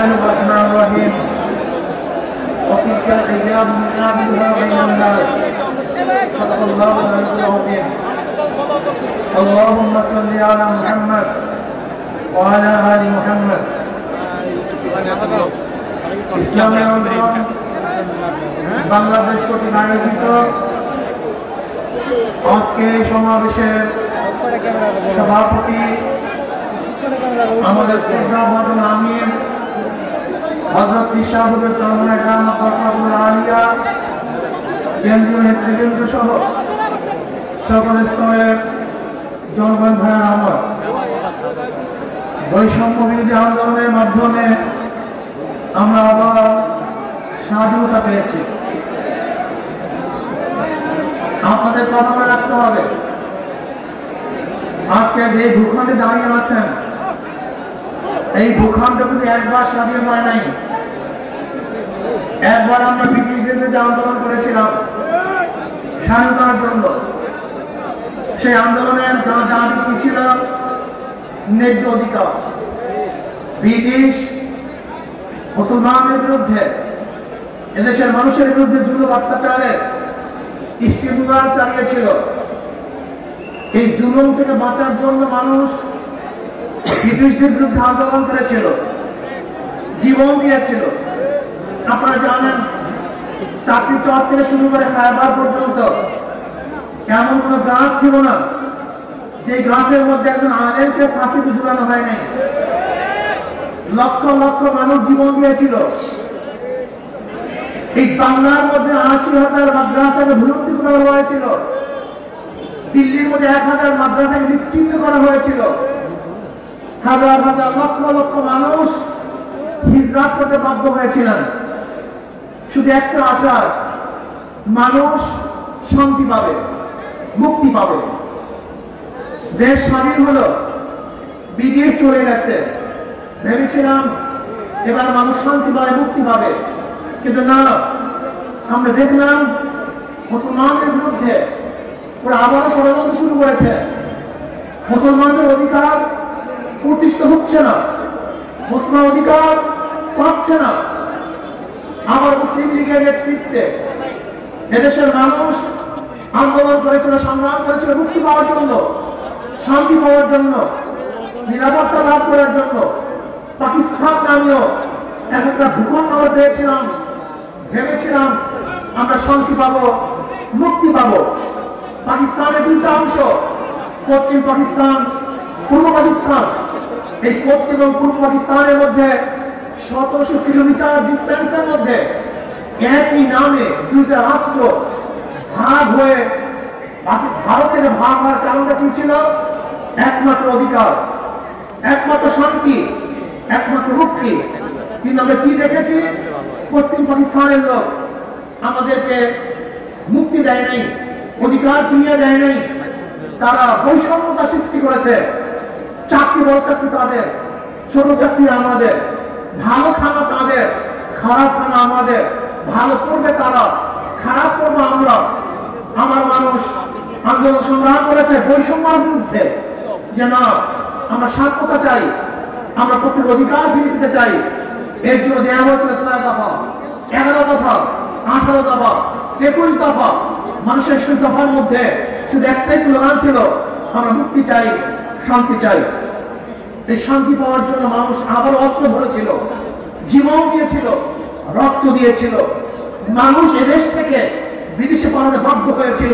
الله الرحمن الرحيم وتلك الأيام نداولها بين الناس صدق الله العلي العظيم اللهم صل على محمد وعلى آل محمد ইসলামের আন্দোলন বাংলাদেশ কর্তৃক আয়োজিত আজকে সমাবেশের সভাপতি আমাদের শ্রদ্ধাভাজন আমির হযরত ইশাহুদের চরমনায় কারামাত বরকাতুল আলিয়া কেন্দ্রীয় নেতৃবৃন্দ সহ সকল স্তরের জনগণ ভাইয়ের আমার বৈষম্য বিরোধী আন্দোলনের মাধ্যমে আমরা আবার স্বাধীনতা পেয়েছি। আপনাদের কথা মনে রাখতে হবে, আজকে যে ভূখণ্ডে দাঁড়িয়ে আছেন এই ভূখণ্ড কিন্তু একবার স্বাধীন হয় নাই। একবার আমরা ব্রিটিশদের বিরুদ্ধে আন্দোলন করেছিলাম স্বাধীনতার জন্য। সেই আন্দোলনের দাবি কি ছিল? ন্যায্য অধিকার। ব্রিটিশ মুসলমানদের বিরুদ্ধে, এদেশের মানুষের বিরুদ্ধে জুলুম অত্যাচারের ইস্তিমদাদ চালিয়েছিল। এই জুলুম থেকে বাঁচার জন্য মানুষ ব্রিটিশদের বিরুদ্ধে আন্দোলন করেছিল, জীবন দিয়েছিল। আপনারা জানেন, চাকরি চর থেকে শুরু করে খায়বার পর্যন্ত এমন কোন গাছ ছিল না যে গাছের মধ্যে একজন আলেমকে ফাঁসিতে ঝুলানো হয় নাই। লক্ষ লক্ষ মানুষ জীবন দিয়েছিল। এই বাংলার মধ্যে ৮০,০০০ মাদ্রাসাকে ভূলুণ্ঠিত করা হয়েছিল। দিল্লির মধ্যে ১,০০০ মাদ্রাসাকে বিচ্ছিন্ন করা হয়েছিল। হাজার হাজার লক্ষ লক্ষ মানুষ হিজরত করতে বাধ্য হয়েছিলেন শুধু একটা আশা, মানুষ শান্তি পাবে, মুক্তি পাবে। দেশ স্বাধীন হলো, ব্রিটিশ চলে গেছে, ভেবেছিলাম এবার মানুষ শান্তি পাবে, মুক্তি পাবে। কিন্তু না, আমরা দেখলাম মুসলমানদের বিরুদ্ধে ওরা আবারও ষড়যন্ত্র শুরু করেছে। মুসলমানদের অধিকার প্রতিষ্ঠিত হচ্ছে না, মুসলমান অধিকার পাচ্ছে না। আবার মুসলিম লীগের নেতৃত্বে এদেশের মানুষ আন্দোলন করেছিল, সংগ্রাম করেছিল মুক্তি পাওয়ার জন্য, শান্তি পাওয়ার জন্য, নিরাপত্তা লাভ করার জন্য। পাকিস্তান নামীয় একটা ভূখণ্ড আমরা পেয়েছিলাম, ভেবেছিলাম আমরা শান্তি পাবো, মুক্তি পাবো। পাকিস্তানের দুইটা অংশ, পশ্চিম পাকিস্তান, পূর্ব পাকিস্তান। এই পশ্চিম এবং পূর্ব পাকিস্তানের মধ্যে ১৭০০ কিলোমিটার ডিস্টেন্সের মধ্যে একই নামে দুইটা রাষ্ট্র ভাগ হয়ে ভারতের ভাগ হওয়ার কারণটা কি ছিল? একমাত্র অধিকার, একমাত্র শান্তি, একমাত্র মুক্তি। কিন্তু আমরা কি দেখেছি? পশ্চিম পাকিস্তানের লোক আমাদেরকে মুক্তি দেয় নাই, অধিকার ফিরিয়ে দেয় নাই। তারা বৈষম্যতা সৃষ্টি করেছে। চাকরি বড় চাকরি তাদের, ছোট চাকরি আমাদের, ভালো খানা তাদের, খারাপ খানা আমাদের। ভালো করবে তারা, খারাপ করবো আমরা। আমার মানুষ আন্দোলন সংগ্রাম করেছে বৈষম্যের বিরুদ্ধে, যে না, আমরা স্বার্থতা চাই, আমরা প্রত্যেক অধিকার ফিরিয়ে দিতে চাই। এর জন্য দেওয়া হয়েছিল ৬ দফা, ১১ দফা, ১৮ দফা, ২১ দফা। মানুষের সেই দফার মধ্যে শুধু একটাই স্লোগান ছিল, আমরা মুক্তি চাই, শান্তি চাই। এই শান্তি পাওয়ার জন্য মানুষ আবার অস্ত্র ধরেছিল, জীবন দিয়েছিল, রক্ত দিয়েছিল। মানুষ এদেশ থেকে বিদেশে পালাতে বাধ্য হয়েছিল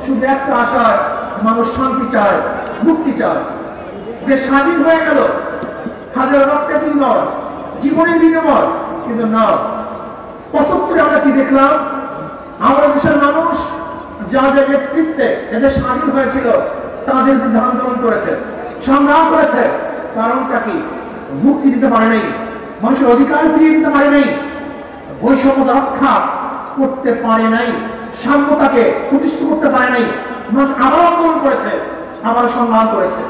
শুধু একটা আশায়, মানুষ শান্তি চায়, মুক্তি চায়। দেশ স্বাধীন হয়ে গেল, হাজার রক্তের বিনিময়, জীবনের বিনিময়। কিন্তু না, ৭৫ আমরা কি দেখলাম? আমাদের দেশের মানুষ যাদের নেতৃত্বে এদের স্বাধীন হয়েছিল তাদের বিরুদ্ধে আন্দোলন করেছে, সংগ্রাম করেছে। কারণটা কি? মুক্তি দিতে পারে নাই, মানুষের অধিকার ফিরিয়ে দিতে পারে নাই, বৈষম্য রক্ষা করতে পারে নাই, সাম্যতাকে প্রতিষ্ঠা করতে পারে নাই। মানুষ আবার আন্দোলন করেছে, আবার সংগ্রাম করেছে।